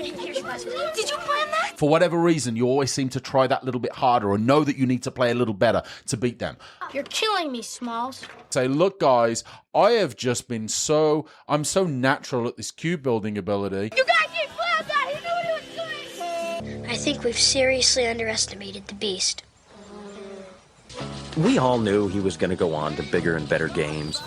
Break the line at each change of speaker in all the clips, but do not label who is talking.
Did you plan that?
For whatever reason, you always seem to try that little bit harder or know that you need to play a little better to beat them.
You're killing me, Smalls.
Say, look, guys, I have just been I'm so natural at this cube building ability.
You gotta keep Flash out. He knew what he was doing.
I think we've seriously underestimated the beast.
We all knew he was going to go on to bigger and better games.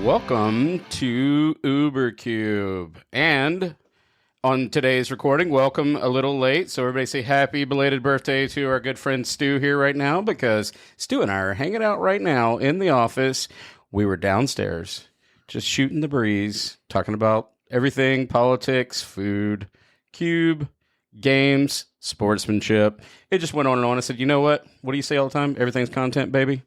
Welcome to UberCube. And on today's recording, welcome a little late. So everybody say happy belated birthday to our good friend Stu here right now, because Stu and I are hanging out right now in the office. We were downstairs just shooting the breeze, talking about everything, politics, food, cube, games, sportsmanship. It just went on and on. I said, you know what? What do you say all the time? Everything's content, baby.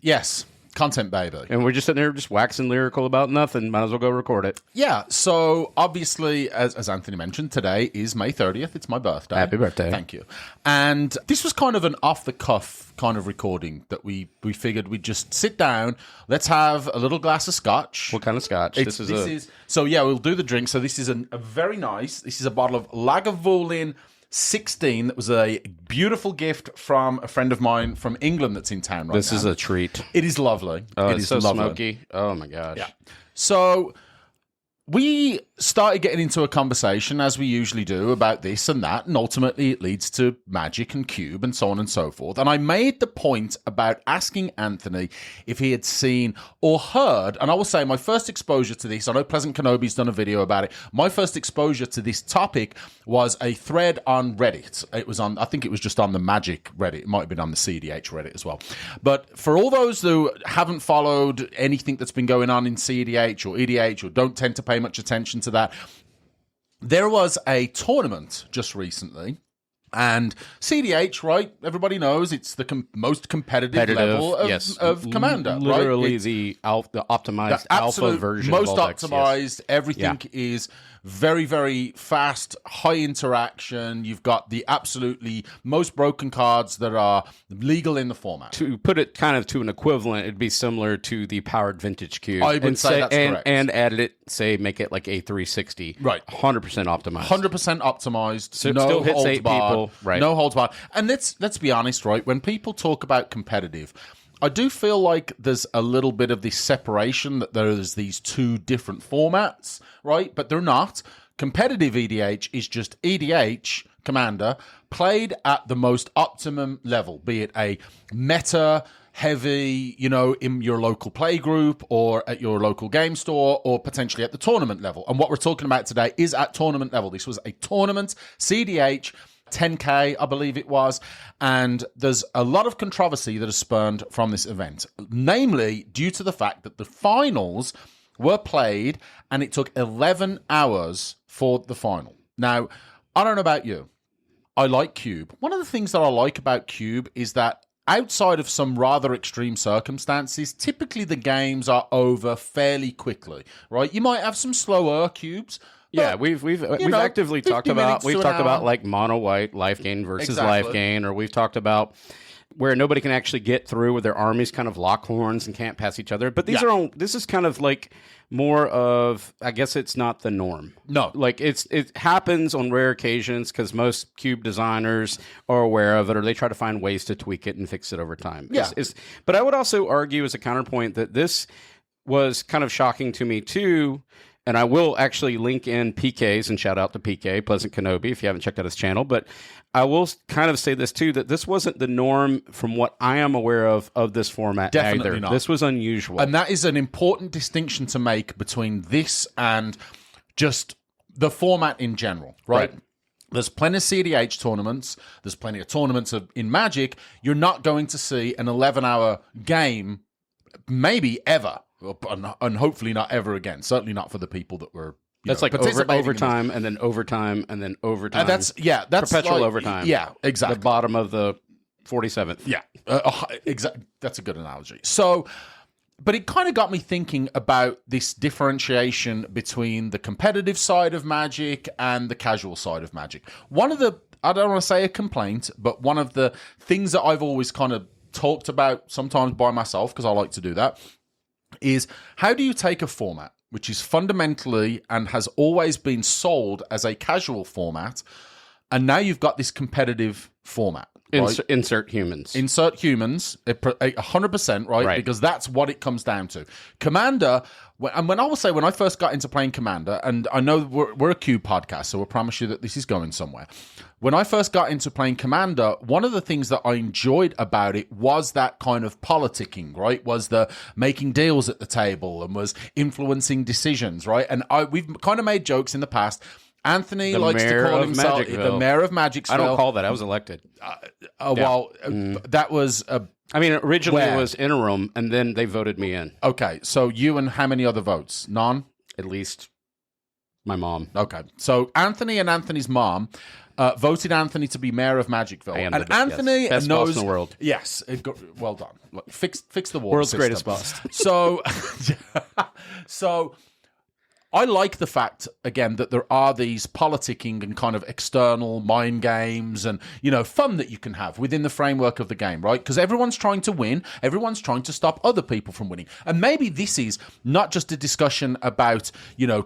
Yes. Content, baby.
And we're just sitting there just waxing lyrical about nothing. Might as well go record it.
Yeah, so obviously, as Anthony mentioned, today is May 30th. It's my birthday.
Happy birthday.
Thank you. And this was kind of an off-the-cuff kind of recording that we figured we'd just sit down, let's have a little glass of scotch.
What kind of scotch?
So yeah, we'll do the drink. So this is a very nice, this is a bottle of Lagavulin 16 that was a beautiful gift from a friend of mine from England that's in town right now.
This is a treat.
It is lovely.
Oh,
it
is so lovely. Smoky. Oh my gosh.
Yeah. So we started getting into a conversation, as we usually do, about this and that, and ultimately it leads to Magic and Cube and so on and so forth. And I made the point about asking Anthony if he had seen or heard, and I will say my first exposure to this, I know Pleasant Kenobi's done a video about it, my first exposure to this topic was a thread on Reddit. It was on, I think it was just on the Magic Reddit, it might have been on the CDH Reddit as well. But for all those who haven't followed anything that's been going on in CDH or EDH or don't tend to pay much attention to that, there was a tournament just recently, and CDH, right? Everybody knows it's the most competitive level of Commander.
Literally
right?
the optimized alpha version.
Most
of Voldex,
optimized.
Yes.
Everything is very, very fast, high interaction. You've got the absolutely most broken cards that are legal in the format.
To put it kind of to an equivalent, it'd be similar to the powered vintage cube.
I would say that's correct.
And added it, say, make it like a 360.
Right.
100% optimized.
100% optimized.
So
no
still hits
holds
8
barred,
people. Right.
No holds barred. And let's be honest, right? When people talk about competitive, I do feel like there's a little bit of this separation, that there's these two different formats, right? But they're not. Competitive EDH is just EDH Commander played at the most optimum level, be it a meta heavy, in your local play group or at your local game store or potentially at the tournament level. And what we're talking about today is at tournament level. This was a tournament, CDH, 10K, I believe it was, and there's a lot of controversy that has spurned from this event, namely due to the fact that the finals were played and it took 11 hours for the final. Now, I don't know about you. I like Cube. One of the things that I like about Cube is that outside of some rather extreme circumstances, typically the games are over fairly quickly, right? You might have some slower cubes.
Yeah, we've actively talked about like mono white life gain versus life gain, or we've talked about where nobody can actually get through, where their armies kind of lock horns and can't pass each other. But this is kind of like more of, I guess it's not the norm.
No.
Like it happens on rare occasions because most cube designers are aware of it, or they try to find ways to tweak it and fix it over time.
Yeah.
But I would also argue as a counterpoint that this was kind of shocking to me too. And I will actually link in PK's, and shout out to PK, Pleasant Kenobi, if you haven't checked out his channel. But I will kind of say this too, that this wasn't the norm from what I am aware of this format.
Definitely
either.
not.
This was unusual.
And that is an important distinction to make between this and just the format in general, right? There's plenty of CDH tournaments. There's plenty of tournaments in Magic. You're not going to see an 11-hour game, maybe ever. And hopefully not ever again. Certainly not for the people that were.
That's like overtime and then overtime and then overtime.
That's
perpetual
like,
overtime.
Yeah, exactly.
The bottom of the 47th.
Yeah, exactly. That's a good analogy. So, but it kind of got me thinking about this differentiation between the competitive side of Magic and the casual side of Magic. One of the I don't want to say a complaint, but one of the things that I've always kind of talked about, sometimes by myself, because I like to do that, is how do you take a format which is fundamentally and has always been sold as a casual format, and now you've got this competitive format. Right?
Insert humans.
Insert humans, 100%, right? Because that's what it comes down to. Commander, and when I first got into playing Commander, and I know we're a Cube podcast, so we'll promise you that this is going somewhere. When I first got into playing Commander, one of the things that I enjoyed about it was that kind of politicking, right? Was the making deals at the table and was influencing decisions, right? And we've kind of made jokes in the past. Anthony likes to call himself the mayor of Magicsville.
I don't call that. I was elected.
Well, that was...
I mean, originally it was interim, and then they voted me in.
Okay, so you and how many other votes? None?
At least my mom.
Okay, so Anthony and Anthony's mom voted Anthony to be mayor of Magicville. And Anthony
best
knows...
boss in the world.
Yes, well done. Look, fix the water
World's
system.
greatest boss.
So I like the fact, again, that there are these politicking and kind of external mind games and, fun that you can have within the framework of the game, right? Because everyone's trying to win. Everyone's trying to stop other people from winning. And maybe this is not just a discussion about,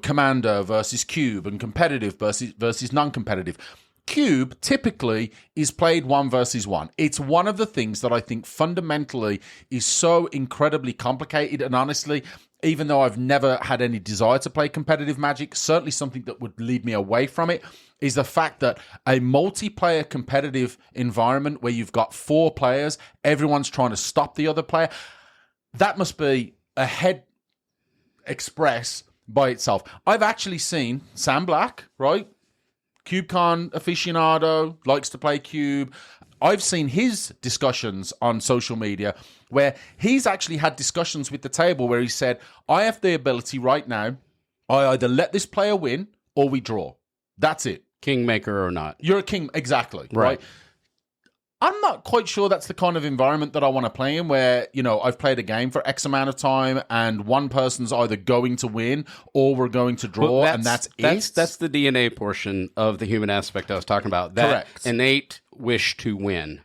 Commander versus Cube and competitive versus non-competitive. Cube typically is played 1 versus 1. It's one of the things that I think fundamentally is so incredibly complicated, and honestly, even though I've never had any desire to play competitive Magic, certainly something that would lead me away from it is the fact that a multiplayer competitive environment where you've got 4 players, everyone's trying to stop the other player, that must be a head express by itself. I've actually seen Sam Black, right? CubeCon aficionado, likes to play Cube. I've seen his discussions on social media where he's actually had discussions with the table where he said, I have the ability right now, I either let this player win or we draw. That's it.
Kingmaker or not.
You're a king, exactly. Right. I'm not quite sure that's the kind of environment that I want to play in where, I've played a game for X amount of time and one person's either going to win or we're going to draw, and that's it.
That's the DNA portion of the human aspect I was talking about. That
Correct.
Innate wish to win.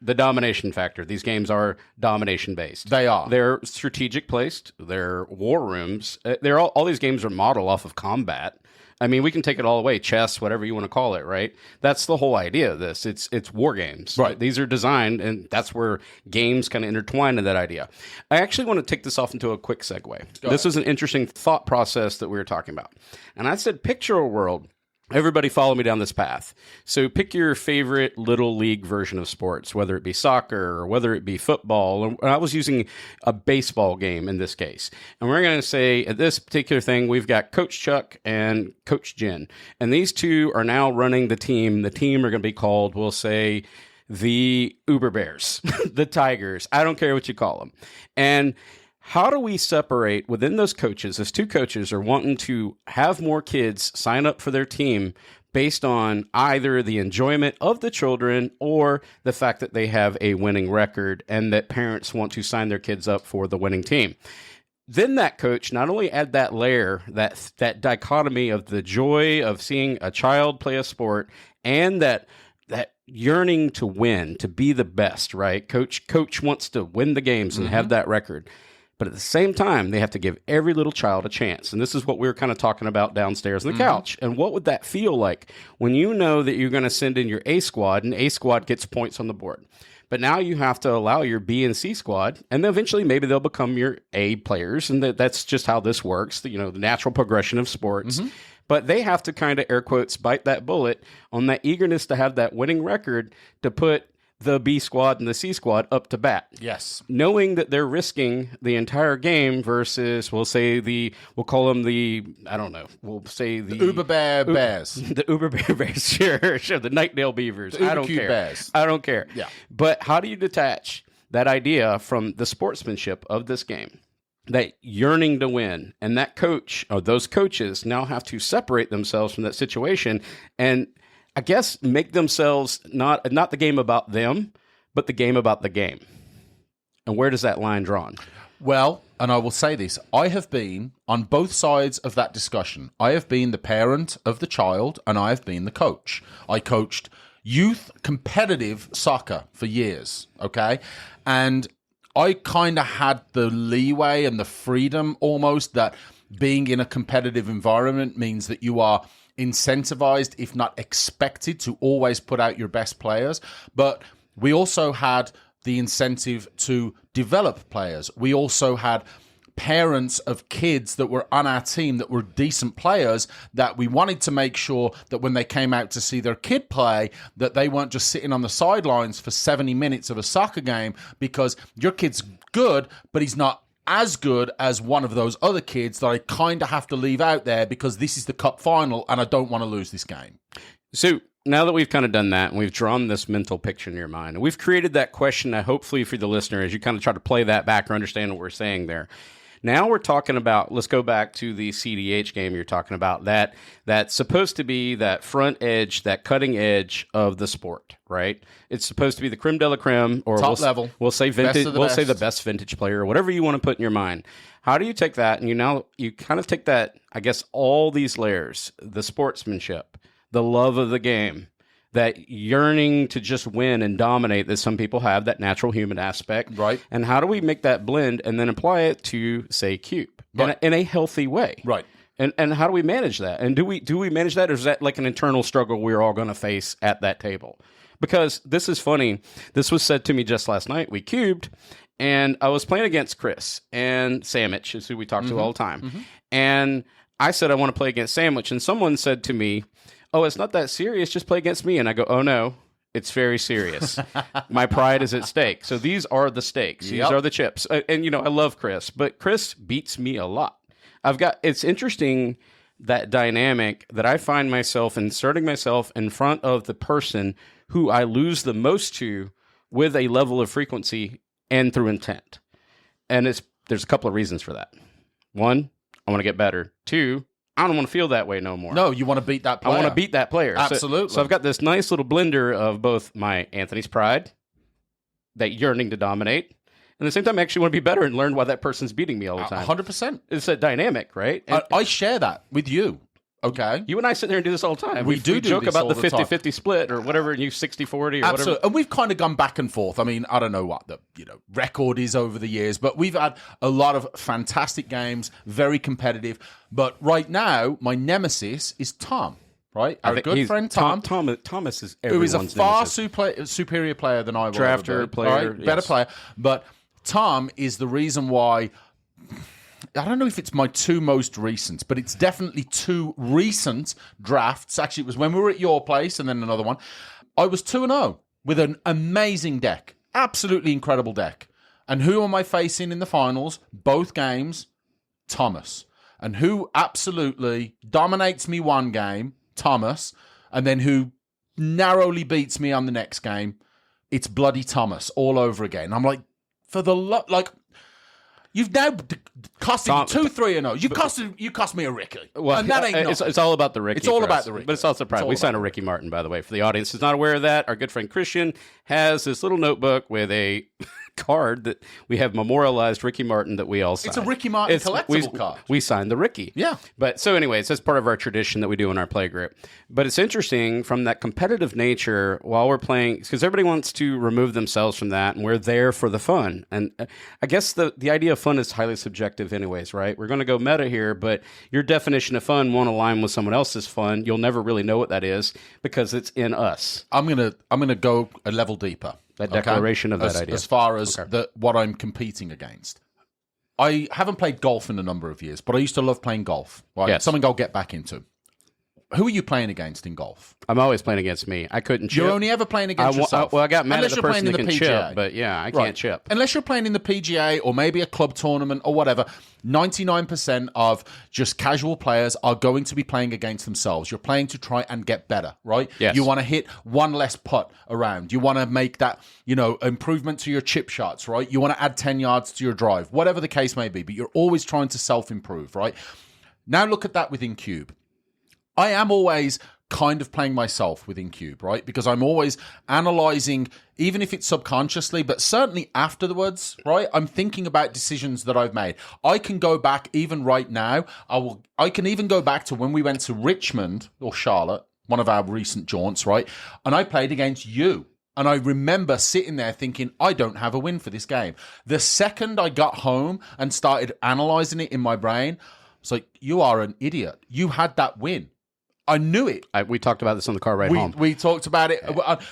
The domination factor. These games are domination-based.
They are.
They're strategic placed. They're war rooms. All these games are modeled off of combat. I mean, we can take it all away, chess, whatever you want to call it, right? That's the whole idea of this. It's war games.
Right.
These are designed, and that's where games kind of intertwine in that idea. I actually want to take this off into a quick segue. This is an interesting thought process that we were talking about. And I said, picture a world. Everybody follow me down this path. So pick your favorite little league version of sports, whether it be soccer or whether it be football. And I was using a baseball game in this case. And we're going to say at this particular thing, we've got Coach Chuck and Coach Jen. And these two are now running the team. The team are going to be called, we'll say, the Uber Bears, the Tigers. I don't care what you call them. And how do we separate within those coaches, as 2 coaches are wanting to have more kids sign up for their team based on either the enjoyment of the children or the fact that they have a winning record and that parents want to sign their kids up for the winning team? Then that coach not only add that layer, that dichotomy of the joy of seeing a child play a sport and that yearning to win, to be the best, right? Coach wants to win the games and have that record. But at the same time, they have to give every little child a chance. And this is what we were kind of talking about downstairs on the couch. And what would that feel like when you know that you're going to send in your A squad and A squad gets points on the board? But now you have to allow your B and C squad, and then eventually maybe they'll become your A players. And that's just how this works, the natural progression of sports. But they have to kind of, air quotes, bite that bullet on that eagerness to have that winning record to put the B squad and the C squad up to bat.
Yes.
Knowing that they're risking the entire game versus, we'll call them the
Uber Bear Bears.
The Uber Bear Bears, sure. The Nightdale Beavers.
I don't care. Bears.
I don't care.
Yeah.
But how do you detach that idea from the sportsmanship of this game? That yearning to win, and that coach or those coaches now have to separate themselves from that situation and I guess make themselves not the game about them, but the game about the game. And where does that line drawn?
Well, and I will say this, I have been on both sides of that discussion. I have been the parent of the child and I have been the coach. I coached youth competitive soccer for years, okay? And I kind of had the leeway and the freedom almost that being in a competitive environment means that you are incentivized, if not expected, to always put out your best players. But we also had the incentive to develop players. We also had parents of kids that were on our team that were decent players, that we wanted to make sure that when they came out to see their kid play, that they weren't just sitting on the sidelines for 70 minutes of a soccer game, because your kid's good, but he's not as good as one of those other kids that I kind of have to leave out there because this is the cup final and I don't want to lose this game.
So now that we've kind of done that and we've drawn this mental picture in your mind, and we've created that question that hopefully for the listener, as you kind of try to play that back or understand what we're saying there. Now we're talking about, let's go back to the CDH game you're talking about, that's supposed to be that front edge, that cutting edge of the sport, right? It's supposed to be the creme de la creme, or
top level.
We'll say vintage.
We'll
say the best vintage player, or whatever you want to put in your mind. How do you take that and you kind of take that, I guess, all these layers, the sportsmanship, the love of the game, that yearning to just win and dominate that some people have, that natural human aspect.
Right.
And how do we make that blend and then apply it to, say, Cube in a healthy way?
Right.
And how do we manage that? And do we manage that, or is that like an internal struggle we're all going to face at that table? Because this is funny. This was said to me just last night. We cubed, and I was playing against Chris, and Sandwich is who we talk to all the time. Mm-hmm. And I said I want to play against Sandwich, and someone said to me, "Oh, it's not that serious. Just play against me." And I go, "Oh, no, it's very serious. My pride is at stake." So these are the stakes. These are the chips. And, I love Chris, but Chris beats me a lot. It's interesting, that dynamic that I find myself inserting myself in front of the person who I lose the most to with a level of frequency and through intent. And there's a couple of reasons for that. One, I want to get better. Two, I don't want to feel that way no more.
No, you want to beat that player.
I want to beat that player.
Absolutely.
So I've got this nice little blender of both my Anthony's pride, that yearning to dominate, and at the same time I actually want to be better and learn why that person's beating me all the time.
100%.
It's a dynamic, right?
I share that with you. Okay.
You and I sit there and do this all the time.
We do
joke
this
about
all
the
the time.
50-50 split or whatever, and you 60-40 or
Absolutely.
whatever.
And we've kind of gone back and forth. I mean, I don't know what the record is over the years, but we've had a lot of fantastic games, very competitive. But right now, my nemesis is Tom, right? Our good friend Tom.
Thomas is
who is
everyone's
a far
nemesis.
superior player than I will
Drafter,
ever be.
player,
All right? Better
yes.
player. But Tom is the reason why... I don't know if it's my two most recent, but it's definitely two recent drafts. Actually, it was when we were at your place and then another one. I was 2-0 with an amazing deck. Absolutely incredible deck. And who am I facing in the finals? Both games, Thomas. And who absolutely dominates me one game? Thomas. And then who narrowly beats me on the next game? It's bloody Thomas all over again. I'm like, for the you've now cost him 2-3-0. You cost me a Ricky.
Well,
and that ain't
it's all about the Ricky.
It's all
for
about
us.
the Ricky.
But it's also pride. We signed a Ricky Martin, by the way, for the audience who's not aware of that. Our good friend Christian has this little notebook with a card that we have memorialized Ricky Martin that we all signed.
It's a Ricky Martin collectible card.
We signed the Ricky.
Yeah.
But so anyways, that's part of our tradition that we do in our play group. But it's interesting from that competitive nature while we're playing, because everybody wants to remove themselves from that, and we're there for the fun. And I guess the idea of fun is highly subjective anyways, right? We're going to go meta here, but your definition of fun won't align with someone else's fun. You'll never really know what that is because it's in us.
I'm gonna go a level deeper.
That declaration of that idea.
As far as what I'm competing against. I haven't played golf in a number of years, but I used to love playing golf. Right?
Yes.
Something I'll get back into. Who are you playing against in golf?
I'm always playing against me. I couldn't chip.
You're only ever playing against yourself.
I got mad
Unless
at the
you're
person
playing
that
in the
can
PGA.
chip, but yeah, I can't chip.
Unless you're playing in the PGA or maybe a club tournament or whatever, 99% of just casual players are going to be playing against themselves. You're playing to try and get better, right?
Yes.
You want to hit one less putt around. You want to make that, improvement to your chip shots, right? You want to add 10 yards to your drive, whatever the case may be, but you're always trying to self-improve, right? Now look at that within Cube. I am always kind of playing myself within Cube, right? Because I'm always analyzing, even if it's subconsciously, but certainly afterwards, right? I'm thinking about decisions that I've made. I can go back even right now. I can even go back to when we went to Richmond or Charlotte, one of our recent jaunts, right? And I played against you. And I remember sitting there thinking, I don't have a win for this game. The second I got home and started analyzing it in my brain, it's like, you are an idiot. You had that win. I knew it.
We talked about this on the car ride home.
We talked about it.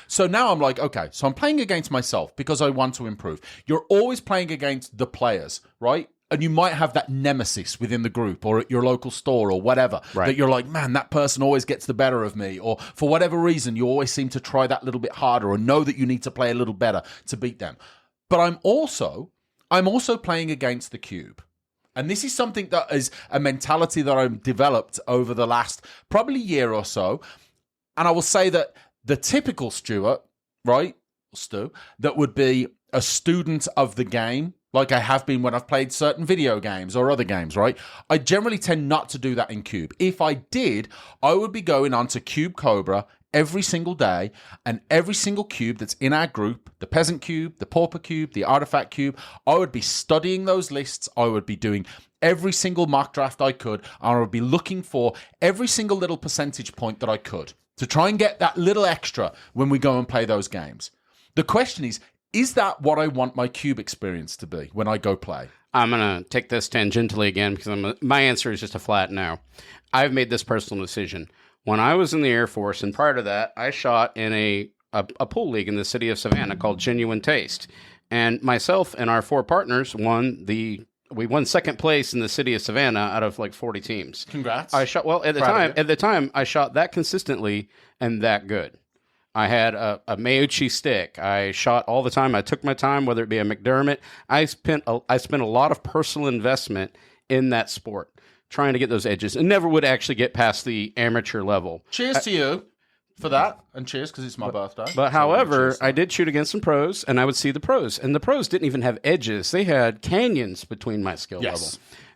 So now I'm like, okay, so I'm playing against myself because I want to improve. You're always playing against the players, right? And you might have that nemesis within the group or at your local store or whatever, that you're like, man, that person always gets the better of me. Or for whatever reason, you always seem to try that little bit harder or know that you need to play a little better to beat them. But I'm also playing against the cube. And this is something that is a mentality that I've developed over the last probably year or so. And I will say that the typical Stuart, right, Stu, that would be a student of the game, like I have been when I've played certain video games or other games, right? I generally tend not to do that in Cube. If I did, I would be going on to Cube Cobra every single day, and every single cube that's in our group, the Peasant Cube, the Pauper Cube, the Artifact Cube, I would be studying those lists. I would be doing every single mock draft I could, and I would be looking for every single little percentage point that I could to try and get that little extra when we go and play those games. The question is that what I want my cube experience to be when I go play?
I'm going to take this tangentially again because my answer is just a flat no. I've made this personal decision. When I was in the Air Force, and prior to that, I shot in a pool league in the city of Savannah called Genuine Taste. And myself and our 4 partners won second place in the city of Savannah out of like 40 teams.
Congrats.
I shot, well, at the time, I shot that consistently and that good. I had a Meucci stick. I shot all the time. I took my time, whether it be a McDermott. I spent a lot of personal investment in that sport, trying to get those edges, and never would actually get past the amateur level.
Cheers to you for that, and cheers because it's my birthday.
But however, I did shoot against some pros, and I would see the pros, and the pros didn't even have edges. They had canyons between my skill level.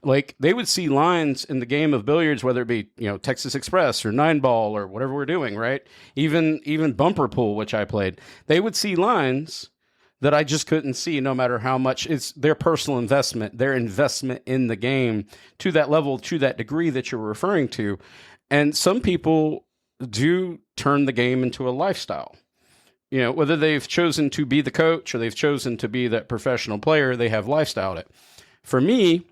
Like, they would see lines in the game of billiards, whether it be, Texas Express or 9-ball or whatever we're doing, right? Even bumper pool, which I played. They would see lines that I just couldn't see, no matter how much it's their personal investment, their investment in the game to that level, to that degree that you're referring to. And some people do turn the game into a lifestyle. Whether they've chosen to be the coach or they've chosen to be that professional player, they have lifestyled it. For me,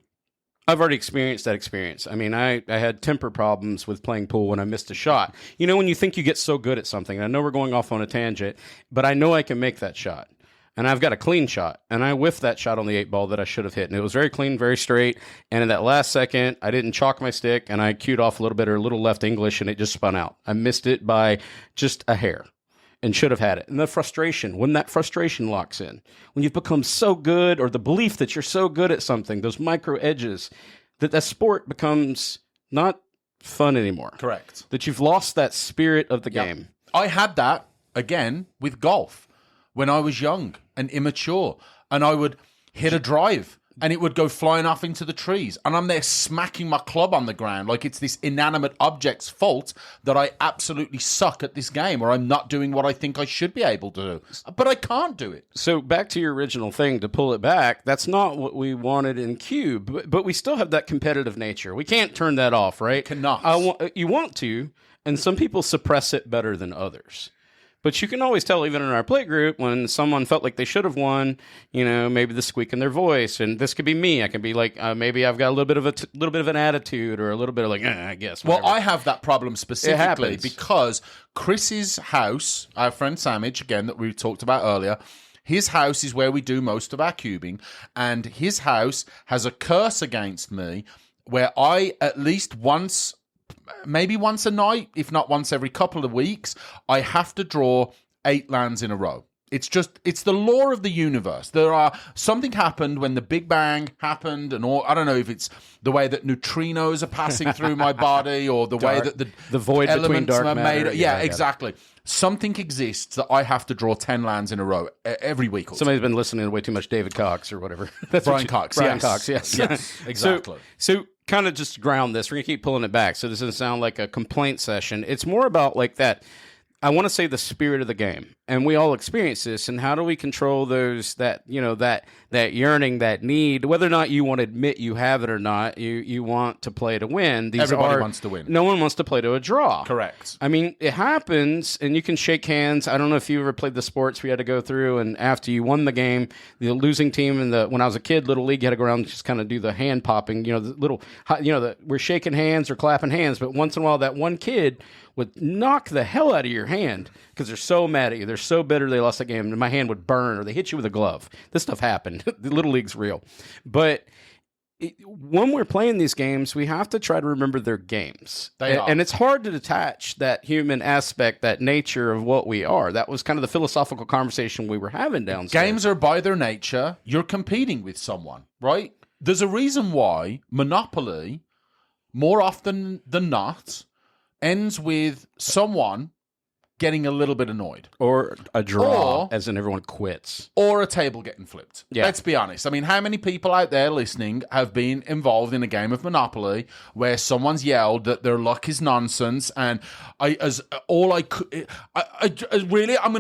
I've already experienced that experience. I mean, I had temper problems with playing pool when I missed a shot. When you think you get so good at something, and I know we're going off on a tangent, but I know I can make that shot. And I've got a clean shot, and I whiffed that shot on the 8-ball that I should have hit. And it was very clean, very straight. And in that last second, I didn't chalk my stick, and I cued off a little bit or a little left English, and it just spun out. I missed it by just a hair and should have had it. And the frustration, when that frustration locks in, when you've become so good, or the belief that you're so good at something, those micro edges, that sport becomes not fun anymore.
Correct.
That you've lost that spirit of the game.
I had that, again, with golf when I was young and immature. And I would hit a drive, and it would go flying off into the trees. And I'm there smacking my club on the ground like it's this inanimate object's fault that I absolutely suck at this game, or I'm not doing what I think I should be able to do. But I can't do it.
So back to your original thing, to pull it back, that's not what we wanted in Cube. But we still have that competitive nature. We can't turn that off, right?
Cannot.
You want to, and some people suppress it better than others. But you can always tell, even in our play group, when someone felt like they should have won, maybe the squeak in their voice, and this could be me. I can be like, maybe I've got a little bit of an attitude, or a little bit of like, I guess. Whatever.
Well, I have that problem specifically because Chris's house, our friend Samage, again, that we talked about earlier, his house is where we do most of our cubing, and his house has a curse against me where I, at least once, maybe once a night, if not once every couple of weeks, I have to draw 8 lands in a row. It's the law of the universe. Something happened when the Big Bang happened, and I don't know if it's the way that neutrinos are passing through my body, or the way that the
void between
elements
dark
are
matter.
made. Yeah, exactly. Something exists that I have to draw 10 lands in a row every week.
Somebody's been listening to way too much David Cox or whatever.
That's Brian Cox.
Brian Cox, yes.
Yes, exactly.
So kind of just to ground this, we're going to keep pulling it back so this doesn't sound like a complaint session. It's more about like that, I want to say, the spirit of the game. And we all experience this. And how do we control those that yearning, that need, whether or not you want to admit you have it or not, you want to play to win.
Everybody wants to win.
No one wants to play to a draw.
Correct.
I mean, it happens, and you can shake hands. I don't know if you ever played the sports we had to go through, and after you won the game, the losing team when I was a kid, Little League, you had to go around and just kind of do the hand popping, we're shaking hands or clapping hands, but once in a while that one kid would knock the hell out of your hand because they're so mad at you. They're so bitter they lost the game, and my hand would burn, or they hit you with a glove. This stuff happened. The Little League's real. But when we're playing these games, we have to try to remember they're games.
They are.
And it's hard to detach that human aspect, that nature of what we are. That was kind of the philosophical conversation we were having downstairs.
Games are by their nature, you're competing with someone, right? There's a reason why Monopoly, more often than not, ends with someone getting a little bit annoyed.
Or a draw, as in everyone quits.
Or a table getting flipped.
Yeah.
Let's be honest. I mean, how many people out there listening have been involved in a game of Monopoly where someone's yelled that their luck is nonsense, and I'm going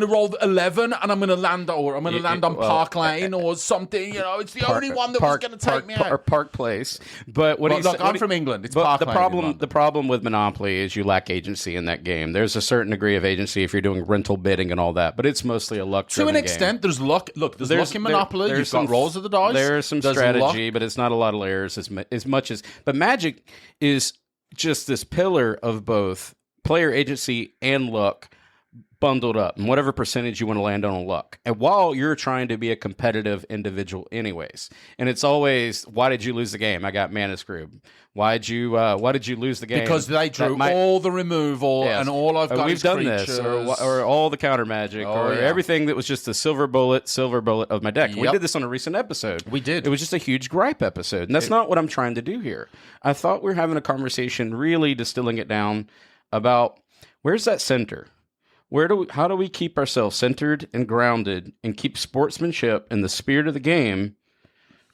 to roll 11 and I'm going to land on Park Lane or something. It's the only one that was going to take me out.
Or Park Place.
I'm from England. It's Park Lane.
The problem with Monopoly is you lack agency in that game. There's a certain degree of agency if you're doing rental bidding and all that, but it's mostly a luck-driven game.
To an extent, there's luck. Look, there's luck in Monopoly. You've got rolls of the dice.
There's some strategy, but it's not a lot of layers as much as. But Magic is just this pillar of both player agency and luck bundled up, and whatever percentage you want to land on luck. And while you're trying to be a competitive individual anyways. And it's always, why did you lose the game? I got mana screwed. Why did you lose the game?
Because they drew all the removal,
yes.
and all I've got
we've
is
done
creatures.
this, or all the counter magic, everything that was just the silver bullet of my deck.
Yep.
We did this on a recent episode.
We did.
It was just a huge gripe episode, and that's not what I'm trying to do here. I thought we were having a conversation, really distilling it down about where's that center? How do we keep ourselves centered and grounded and keep sportsmanship and the spirit of the game?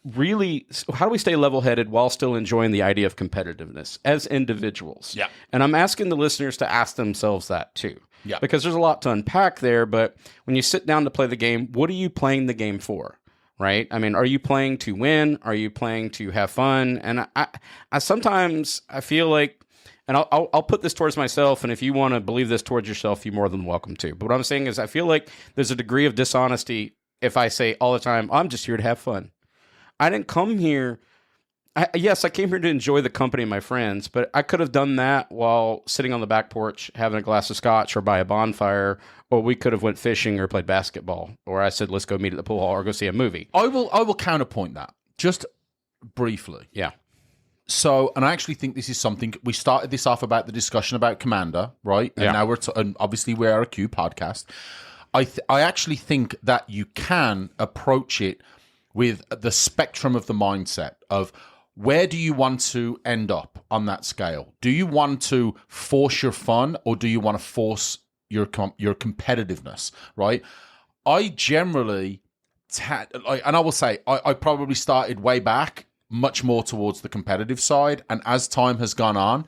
Really, how do we stay level-headed while still enjoying the idea of competitiveness as individuals?
Yeah.
And I'm asking the listeners to ask themselves that too.
Yeah.
Because there's a lot to unpack there, but when you sit down to play the game, what are you playing the game for? Right? I mean, are you playing to win? Are you playing to have fun? And I sometimes feel like, and I'll put this towards myself, and if you want to believe this towards yourself, you're more than welcome to. But what I'm saying is I feel like there's a degree of dishonesty if I say all the time, I'm just here to have fun. I didn't come here. Yes, I came here to enjoy the company of my friends, but I could have done that while sitting on the back porch having a glass of scotch or by a bonfire, or we could have went fishing or played basketball, or I said, let's go meet at the pool hall or go see a movie.
I will counterpoint that just briefly.
Yeah.
So, and I actually think this is something, we started this off about the discussion about Commander, right? And now and obviously we're a Q podcast. I actually think that you can approach it with the spectrum of the mindset of where do you want to end up on that scale? Do you want to force your fun, or do you want to force your competitiveness, right? I generally, and I will say, I probably started way back much more towards the competitive side, and as time has gone on,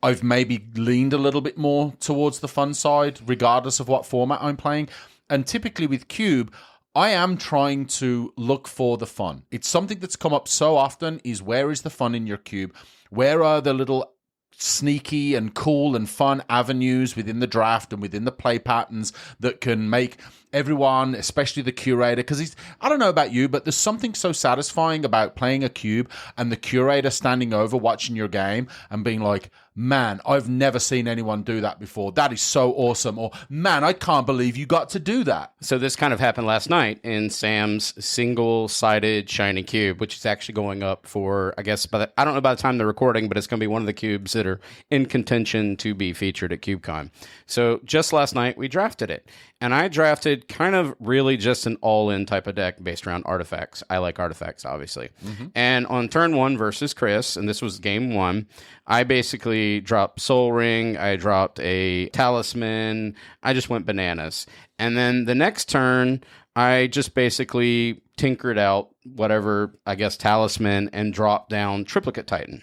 I've maybe leaned a little bit more towards the fun side, regardless of what format I'm playing. And typically with Cube, I am trying to look for the fun. It's something that's come up so often, is where is the fun in your cube? Where are the little sneaky and cool and fun avenues within the draft and within the play patterns that can make everyone, especially the curator, because I don't know about you, but there's something so satisfying about playing a cube and the curator standing over watching your game and being like, man, I've never seen anyone do that before. That is so awesome. Or, man, I can't believe you got to do that.
So this kind of happened last night in Sam's single-sided shiny cube, which is actually going up for, I guess, I don't know by the time they're recording, but it's going to be one of the cubes that are in contention to be featured at CubeCon. So just last night, we drafted it. And I drafted kind of really just an all-in type of deck based around artifacts. I like artifacts, obviously. Mm-hmm. And on turn one versus Chris, and this was game one, I basically dropped Soul Ring, I dropped a Talisman, I just went bananas. And then the next turn, I just basically tinkered out whatever, I guess, Talisman and dropped down Triplicate Titan.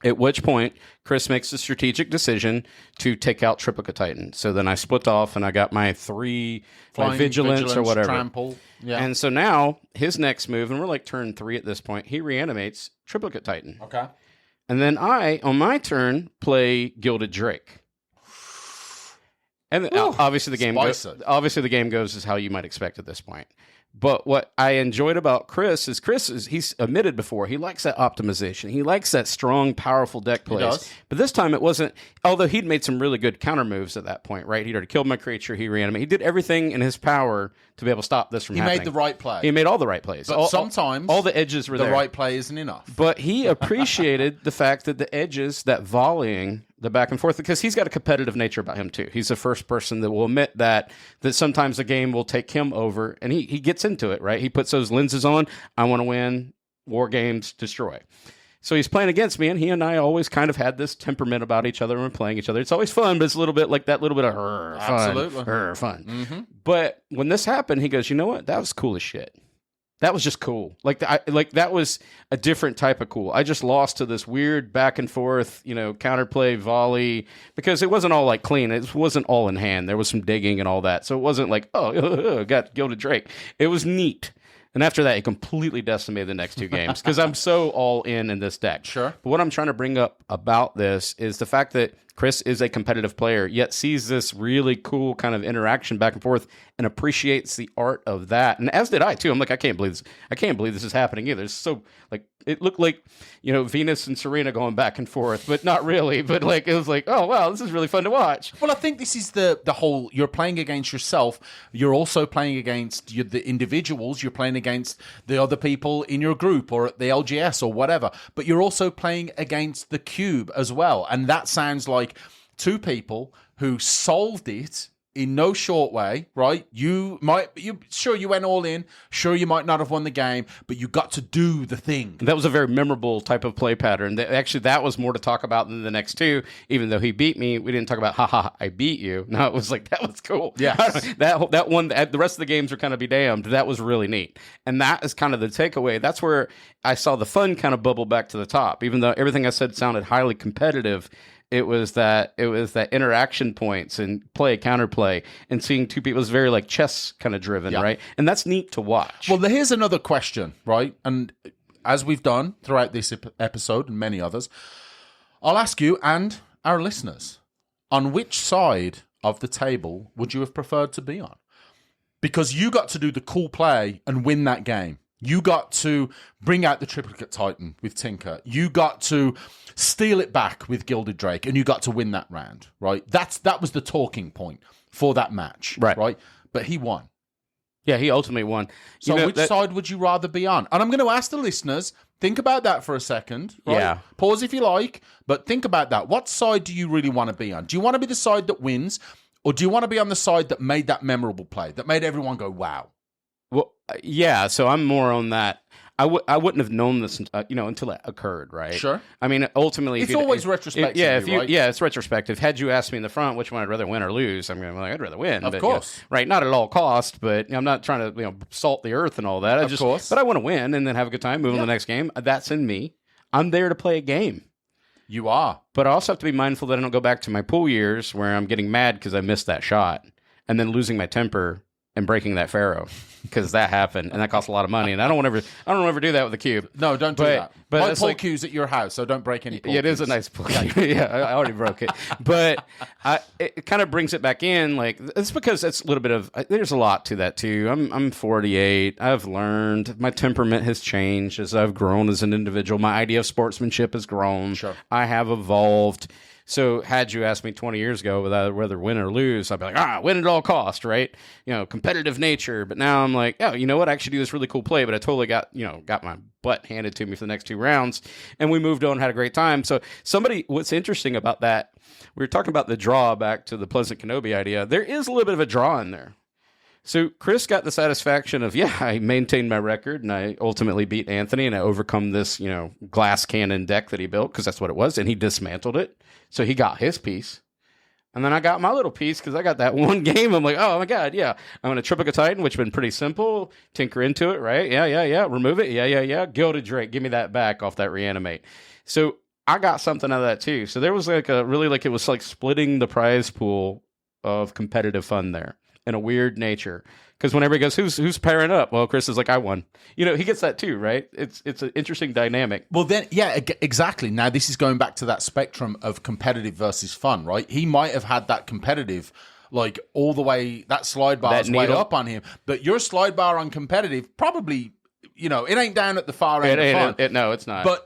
At which point, Chris makes the strategic decision to take out Triplicate Titan. So then I split off and I got my 3
Flying,
vigilance or whatever.
Trample. Yeah.
And so now his next move, and we're like turn 3 at this point, he reanimates Triplicate Titan.
Okay.
And then I, on my turn, play Gilded Drake. And obviously the game goes as how you might expect at this point. But what I enjoyed about Chris is he's admitted before, he likes that optimization. He likes that strong, powerful deck plays.
He does.
But this time it wasn't, although he'd made some really good counter moves at that point, right? He'd already killed my creature, he reanimated. He did everything in his power to be able to stop this from happening.
He made the right play.
He made all the right plays.
But sometimes
all the edges were
the
there.
right play isn't enough.
But he appreciated the fact that the edges, that volleying, the back and forth, because he's got a competitive nature about him too. He's the first person that will admit that sometimes the game will take him over, and he gets into it, right? He puts those lenses on. I want to win. War games, destroy. So he's playing against me, and he and I always kind of had this temperament about each other when we're playing each other. It's always fun, but it's a little bit like that little bit of fun.
Absolutely.
Fun.
Mm-hmm.
But when this happened, he goes, you know what? That was cool as shit. That was just cool. Like that was a different type of cool. I just lost to this weird back and forth, counterplay volley, because it wasn't all like clean. It wasn't all in hand. There was some digging and all that. So it wasn't like, got Gilded Drake. It was neat. And after that, it completely decimated the next 2 games because I'm so all in this deck.
Sure.
But what I'm trying to bring up about this is the fact that Chris is a competitive player, yet sees this really cool kind of interaction back and forth and appreciates the art of that. And as did I, too. I'm like, I can't believe this. I can't believe this is happening either. It's so, like, it looked like, Venus and Serena going back and forth, but not really. But, like, it was like, oh, wow, this is really fun to watch.
Well, I think this is the whole, you're playing against yourself. You're also playing against the individuals. You're playing against the other people in your group or at the LGS or whatever. But you're also playing against the cube as well. And that sounds like 2 people who solved it in no short way, right? You went all in. Sure, you might not have won the game, but you got to do the thing.
That was a very memorable type of play pattern. Actually, that was more to talk about than the next 2. Even though he beat me, we didn't talk about, I beat you. No, it was like, that was cool.
Yeah.
That one, the rest of the games were kind of be damned. That was really neat. And that is kind of the takeaway. That's where I saw the fun kind of bubble back to the top. Even though everything I said sounded highly competitive, it was that interaction points and counterplay, and seeing 2 people. It was very like chess kind of driven, right? And that's neat to watch.
Well, here's another question, right? And as we've done throughout this episode and many others, I'll ask you and our listeners, on which side of the table would you have preferred to be on? Because you got to do the cool play and win that game. You got to bring out the Triplicate Titan with Tinker. You got to steal it back with Gilded Drake, and you got to win that round, right? That was the talking point for that match, right? But he won.
Yeah, he ultimately won.
So which side would you rather be on? And I'm going to ask the listeners, think about that for a second. Right?
Yeah.
Pause if you like, but think about that. What side do you really want to be on? Do you want to be the side that wins, or do you want to be on the side that made that memorable play, that made everyone go, wow?
Well, yeah, so I'm more on that. I wouldn't have known this, until it occurred, right?
Sure.
I mean, ultimately,
it's always retrospective. Right?
Yeah, it's retrospective. Had you asked me in the front which one I'd rather win or lose, I'm going to be like, I'd rather win.
Of course,
right? Not at all cost, but I'm not trying to salt the earth and all that. Of course, but I want to win and then have a good time, move on to the next game. That's in me. I'm there to play a game.
You are,
but I also have to be mindful that I don't go back to my pool years where I'm getting mad because I missed that shot and then losing my temper and breaking that Pharaoh, because that happened and that cost a lot of money, and I don't want to ever do that with the cube.
No, don't do that.
But
my pool cue's at your house, so don't break any pool
it
cues.
is a nice pool cue. Yeah, I already broke it. But it kind of brings it back in. Like, it's because it's a little bit of, there's a lot to that too. I'm 48. I've learned. My temperament has changed as I've grown as an individual. My idea of sportsmanship has grown. Sure. I have evolved. So had you asked me 20 years ago whether win or lose, I'd be like, win at all cost, right? Competitive nature. But now I'm like, you know what? I actually do this really cool play, but I totally got my butt handed to me for the next 2 rounds. And we moved on, had a great time. So what's interesting about that, we were talking about the draw back to the Pleasant Kenobi idea. There is a little bit of a draw in there. So Chris got the satisfaction of, I maintained my record and I ultimately beat Anthony and I overcome this, glass cannon deck that he built, because that's what it was, and he dismantled it. So he got his piece. And then I got my little piece because I got that one game. I'm like, oh my God, yeah. I'm going to Triplicate Titan, which has been pretty simple. Tinker into it, right? Yeah. Remove it. Yeah. Gilded Drake, give me that back off that reanimate. So I got something out of that too. So there was like it was like splitting the prize pool of competitive fun there in a weird nature. Because when everybody goes, who's pairing up? Well, Chris is like, I won. He gets that too, right? It's an interesting dynamic.
Well, then, yeah, exactly. Now, this is going back to that spectrum of competitive versus fun, right? He might have had that competitive, like all the way, that slide bar is way up on him. But your slide bar on competitive probably, it ain't down at the far end of fun.
No, it's not.
But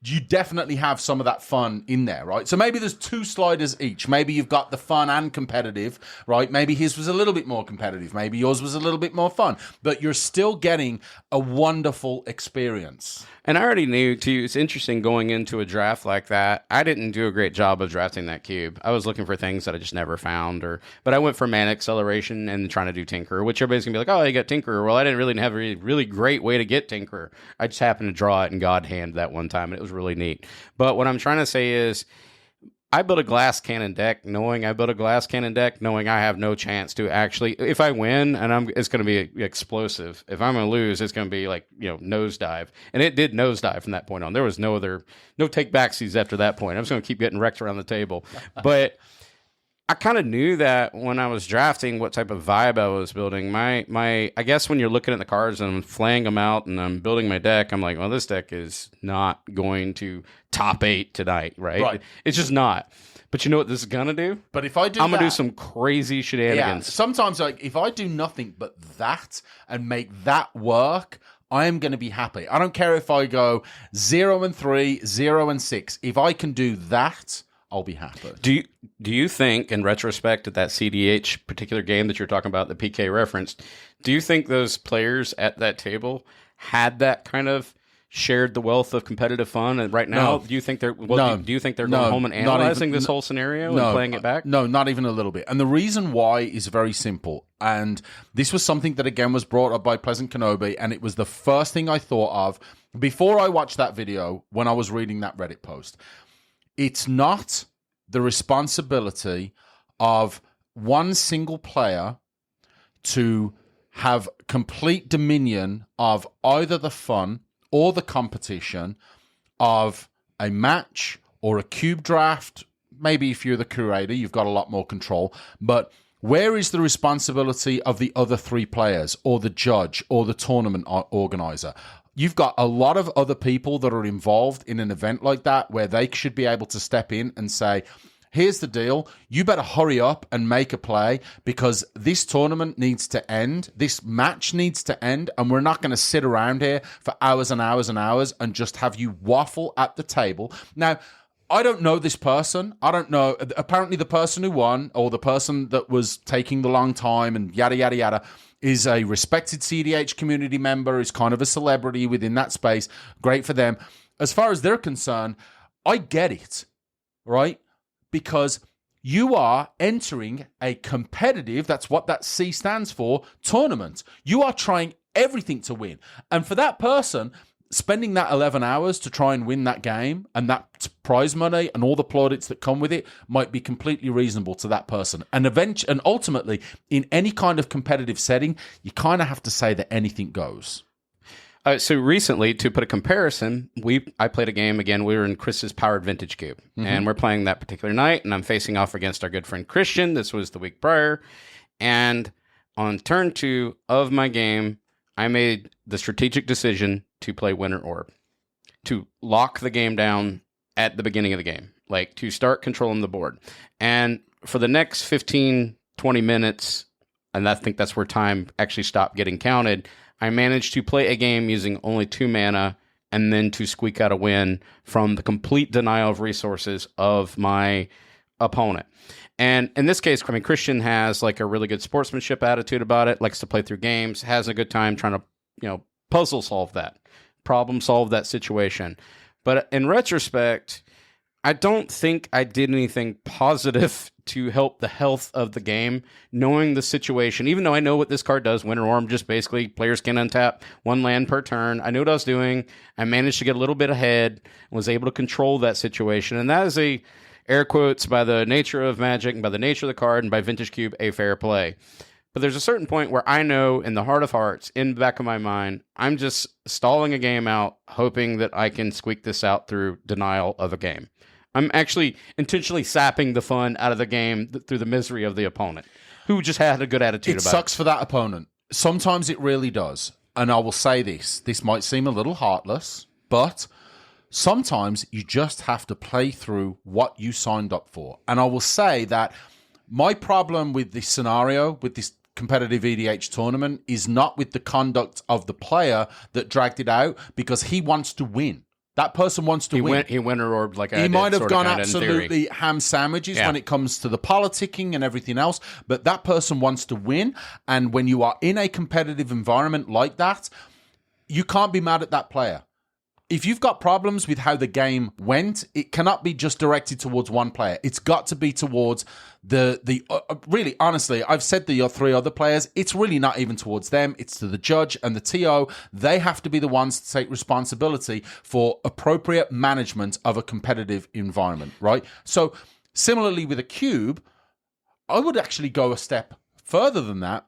you definitely have some of that fun in there, right? So maybe there's 2 sliders each. Maybe you've got the fun and competitive, right? Maybe his was a little bit more competitive. Maybe yours was a little bit more fun. But you're still getting a wonderful experience.
And I already knew, too, it's interesting going into a draft like that. I didn't do a great job of drafting that cube. I was looking for things that I just never found. But I went for mana acceleration and trying to do Tinkerer, which everybody's going to be like, oh, you got Tinkerer. Well, I didn't really have a really great way to get Tinkerer. I just happened to draw it in God Hand that one time, and it was really neat. But what I'm trying to say is, I built a glass cannon deck knowing I have no chance to actually, if I win, and it's going to be explosive. If I'm going to lose, it's going to be like, nosedive. And it did nosedive from that point on. There was no take backsies after that point. I was going to keep getting wrecked around the table. But I kind of knew that when I was drafting what type of vibe I was building. I guess when you're looking at the cards and I'm flaying them out and I'm building my deck, I'm like, well, this deck is not going to top 8 tonight, right? It's just not. But you know what this is going to do?
But if I do
I'm going to do some crazy shenanigans.
Yeah, sometimes, like, if I do nothing but that and make that work, I am going to be happy. I don't care if I go 0-3, 0-6. If I can do that, I'll be happy.
Do you think, in retrospect, that CDH particular game that you're talking about, the PK referenced, do you think those players at that table had that kind of shared the wealth of competitive fun? And right now, do you think they're going home and analyzing this whole scenario and playing it back?
No, not even a little bit. And the reason why is very simple. And this was something that, again, was brought up by Pleasant Kenobi, and it was the first thing I thought of before I watched that video when I was reading that Reddit post. It's not the responsibility of one single player to have complete dominion of either the fun or the competition of a match or a cube draft. Maybe if you're the curator, you've got a lot more control. But where is the responsibility of the other 3 players or the judge or the tournament organizer? You've got a lot of other people that are involved in an event like that where they should be able to step in and say, here's the deal. You better hurry up and make a play because this tournament needs to end. This match needs to end. And we're not going to sit around here for hours and hours and hours and just have you waffle at the table. Now, I don't know this person. I don't know. Apparently the person who won or the person that was taking the long time and yada, yada, yada, is a respected CDH community member, is kind of a celebrity within that space. Great for them. As far as they're concerned, I get it, right? Because you are entering a competitive, that's what that C stands for, tournament. You are trying everything to win. And for that person, spending that 11 hours to try and win that game and that prize money and all the plaudits that come with it might be completely reasonable to that person. And ultimately, in any kind of competitive setting, you kind of have to say that anything goes.
So recently, to put a comparison, I played a game again. We were in Chris's Powered Vintage Cube, and we're playing that particular night, and I'm facing off against our good friend Christian. This was the week prior, and on turn 2 of my game, I made the strategic decision to play Winter Orb, to lock the game down at the beginning of the game, like to start controlling the board. And for the next 15, 20 minutes, and I think that's where time actually stopped getting counted, I managed to play a game using only 2 mana and then to squeak out a win from the complete denial of resources of my opponent. And in this case, I mean, Christian has like a really good sportsmanship attitude about it, likes to play through games, has a good time trying to, puzzle solve that, problem solve that situation. But in retrospect, I don't think I did anything positive to help the health of the game, knowing the situation. Even though I know what this card does, Winter Orb, just basically players can untap 1 land per turn. I knew what I was doing. I managed to get a little bit ahead, was able to control that situation. And that is a, air quotes, by the nature of Magic and by the nature of the card and by Vintage Cube, a fair play. But there's a certain point where I know in the heart of hearts, in the back of my mind, I'm just stalling a game out, hoping that I can squeak this out through denial of a game. I'm actually intentionally sapping the fun out of the game through the misery of the opponent, who just had a good attitude about it.
It sucks for that opponent. Sometimes it really does. And I will say this might seem a little heartless, but sometimes you just have to play through what you signed up for. And I will say that my problem with this scenario, with this competitive EDH tournament, is not with the conduct of the player that dragged it out, because he wants to win. That person wants to win.
He winter orbed like I did.
He might have
sort
gone
of,
absolutely ham sandwiches when it comes to the politicking and everything else, but that person wants to win. And when you are in a competitive environment like that, you can't be mad at that player. If you've got problems with how the game went, it cannot be just directed towards one player. It's got to be towards really, honestly, I've said the 3 other players, it's really not even towards them. It's to the judge and the TO. They have to be the ones to take responsibility for appropriate management of a competitive environment, right? So similarly with a cube, I would actually go a step further than that.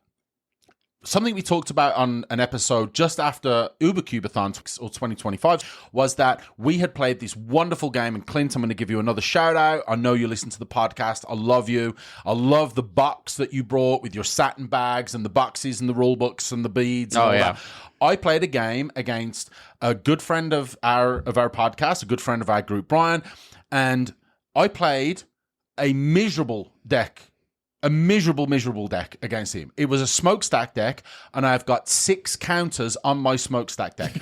Something we talked about on an episode just after Ubercubeathon or 2025 was that we had played this wonderful game. And Clint, I'm going to give you another shout out. I know you listen to the podcast. I love you. I love the box that you brought with your satin bags and the boxes and the rule books and the beads. And all that. I played a game against a good friend of our podcast, a good friend of our group, Brian, and I played a miserable deck against him. It was a smokestack deck, and I've got 6 counters on my smokestack deck.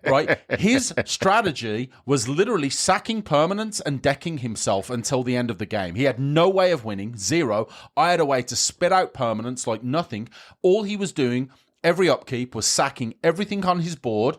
Right? His strategy was literally sacking permanents and decking himself until the end of the game. He had no way of winning, 0. I had a way to spit out permanents like nothing. All he was doing every upkeep was sacking everything on his board.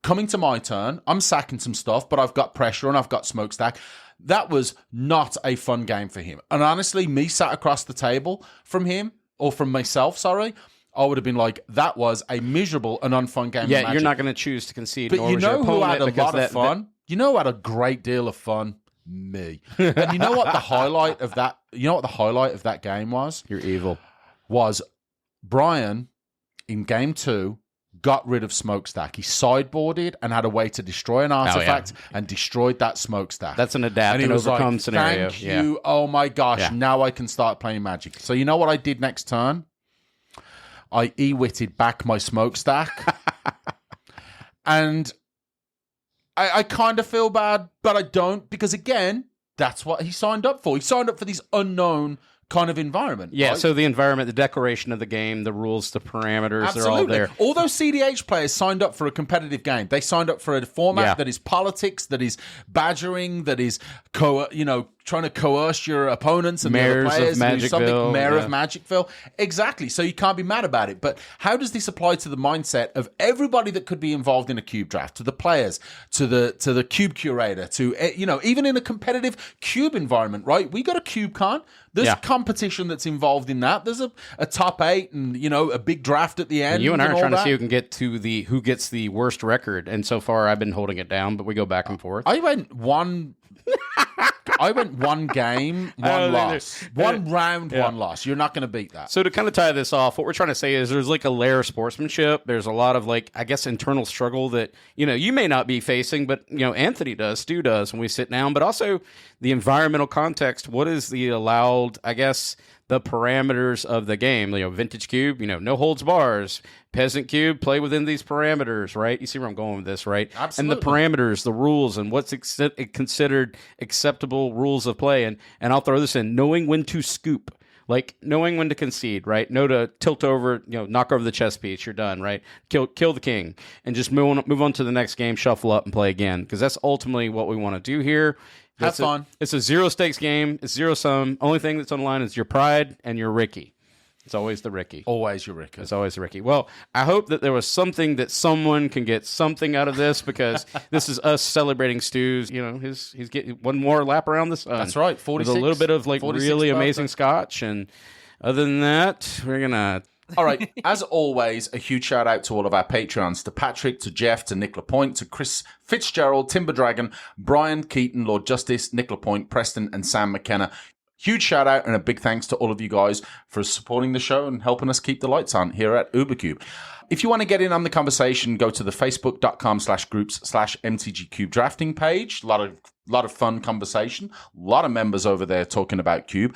Coming to my turn, I'm sacking some stuff, but I've got pressure and I've got smokestack. That was not a fun game for him. And honestly, me sat across the table from him, or from myself, sorry, I would have been like, that was a miserable and unfun game.
Yeah, you're not going to choose to concede.
But you know who had a lot of fun? You know who had a great deal of fun? Me. And you know what the highlight of that? You know what the highlight of that game was?
You're evil.
Was Brian in game 2 got rid of smokestack. He sideboarded and had a way to destroy an artifact and destroyed that smokestack.
That's an adapt and overcome
like,
scenario.
Thank you. Oh my gosh. Now I can start playing Magic. So you know what I did next turn? I e-witted back my smokestack. And I kind of feel bad, but I don't, because again, that's what he signed up for. He signed up for this unknown kind of environment.
Yeah,
right?
so the environment, the declaration of the game, the rules, the parameters,
Absolutely.
they're all there.
All those CDH players signed up for a competitive game. They signed up for a format that is politics, that is badgering, that is trying to coerce your opponents and
Mayors
the other players.
Of Magicville,
Mayor of Magicville. Exactly. So you can't be mad about it. But how does this apply to the mindset of everybody that could be involved in a cube draft? To the players, to the cube curator, to even in a competitive cube environment, right? We got a cube con. There's competition that's involved in that. There's a top 8 and a big draft at the end.
And you and I are trying to see who can get to who gets the worst record. And so far I've been holding it down, but we go back and forth.
I went one game, one loss. One round, one loss. You're not going to beat that.
So to kind of tie this off, what we're trying to say is there's like a layer of sportsmanship. There's a lot of internal struggle that, you may not be facing, but, Anthony does, Stu does when we sit down, but also the environmental context. What is the allowed, the parameters of the game? Vintage cube, no holds bars. Peasant cube, play within these parameters, right? You see where I'm going with this, right?
Absolutely.
And the parameters, the rules, and what's considered acceptable rules of play. And I'll throw this in, knowing when to scoop. Knowing when to concede, right? Know to tilt over, knock over the chess piece. You're done, right? Kill the king, and just move on to the next game. Shuffle up and play again, because that's ultimately what we want to do here.
Have fun.
It's a zero stakes game. It's zero sum. Only thing that's on the line is your pride and your Ricky. It's always the Ricky.
Always your Ricky.
It's always the Ricky. Well, I hope that there was something that someone can get something out of this, because this is us celebrating Stu's. He's getting one more lap around the sun.
That's right. 46.
With a little bit of really amazing scotch, and other than that, we're gonna.
All right. As always, a huge shout out to all of our Patreons, to Patrick, to Jeff, to Nick Lapointe, to Chris Fitzgerald, Timber Dragon, Brian Keaton, Lord Justice, Nick Lapointe, Preston, and Sam McKenna. Huge shout out and a big thanks to all of you guys for supporting the show and helping us keep the lights on here at UberCube. If you want to get in on the conversation, go to the facebook.com/groups/MTGCube drafting page. A lot of fun conversation. A lot of members over there talking about Cube.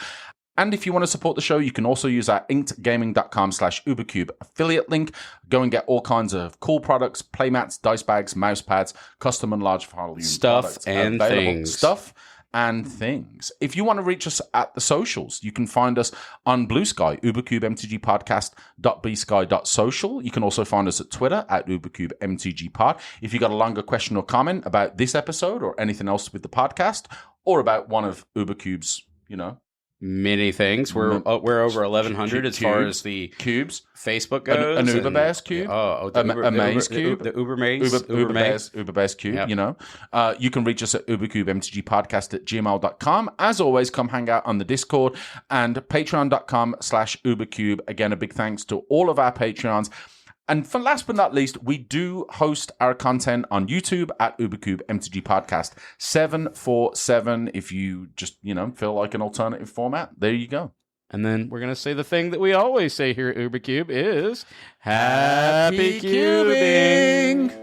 And if you want to support the show, you can also use our inkedgaming.com/UberCube affiliate link. Go and get all kinds of cool products, playmats, dice bags, mouse pads, custom and large volume
Stuff and things.
Stuff and things. If you want to reach us at the socials, you can find us on Bluesky, ubercubemtgpodcast.bsky.social. You can also find us at Twitter at ubercubemtgpod. If you got a longer question or comment about this episode or anything else with the podcast or about one of Ubercube's,
many things. We're over 1,100 as far as the
cubes.
Facebook goes.
An Uber Bears cube.
The
Maze cube.
The Uber Maze.
Uber Bears cube,
Yep.
You can reach us at ubercubemtgpodcast@gmail.com. As always, come hang out on the Discord and patreon.com/ubercube. Again, a big thanks to all of our Patreons. And for last but not least, we do host our content on YouTube at UberCube MTG Podcast 747. If you just, feel like an alternative format, there you go.
And then we're going to say the thing that we always say here at UberCube is Happy Cubing!